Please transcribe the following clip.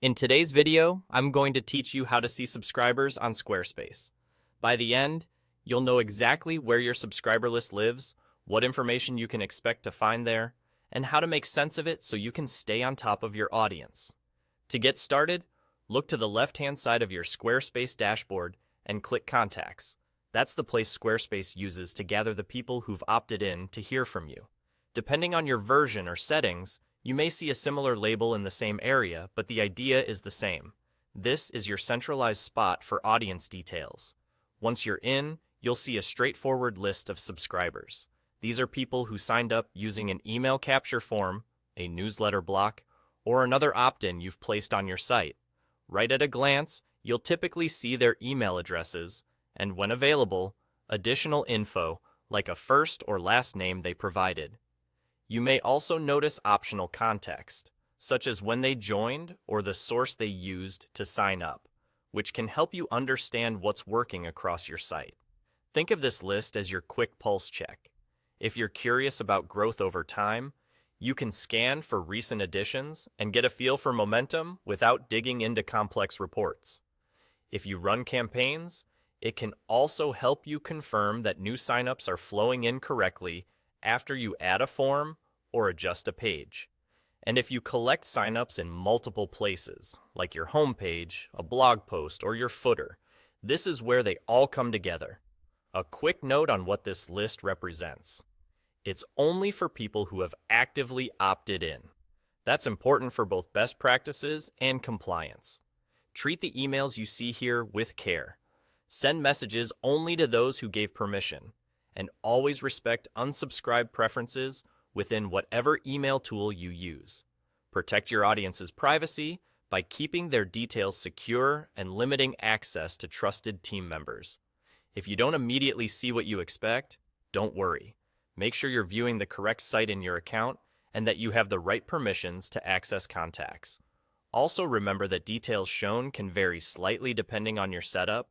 In today's video, I'm going to teach you how to see subscribers on Squarespace. By the end, you'll know exactly where your subscriber list lives, what information you can expect to find there, and how to make sense of it so you can stay on top of your audience. To get started, look to the left-hand side of your Squarespace dashboard and click Contacts. That's the place Squarespace uses to gather the people who've opted in to hear from you. Depending on your version or settings, you may see a similar label in the same area, but the idea is the same. This is your centralized spot for audience details. Once you're in, you'll see a straightforward list of subscribers. These are people who signed up using an email capture form, a newsletter block, or another opt-in you've placed on your site. Right at a glance, you'll typically see their email addresses, and when available, additional info like a first or last name they provided. You may also notice optional context, such as when they joined or the source they used to sign up, which can help you understand what's working across your site. Think of this list as your quick pulse check. If you're curious about growth over time, you can scan for recent additions and get a feel for momentum without digging into complex reports. If you run campaigns, it can also help you confirm that new signups are flowing in correctly after you add a form or adjust a page. And if you collect signups in multiple places, like your homepage, a blog post, or your footer, this is where they all come together. A quick note on what this list represents. It's only for people who have actively opted in. That's important for both best practices and compliance. Treat the emails you see here with care. Send messages only to those who gave permission, and always respect unsubscribe preferences within whatever email tool you use. Protect your audience's privacy by keeping their details secure and limiting access to trusted team members. If you don't immediately see what you expect, don't worry. Make sure you're viewing the correct site in your account and that you have the right permissions to access contacts. Also remember that details shown can vary slightly depending on your setup,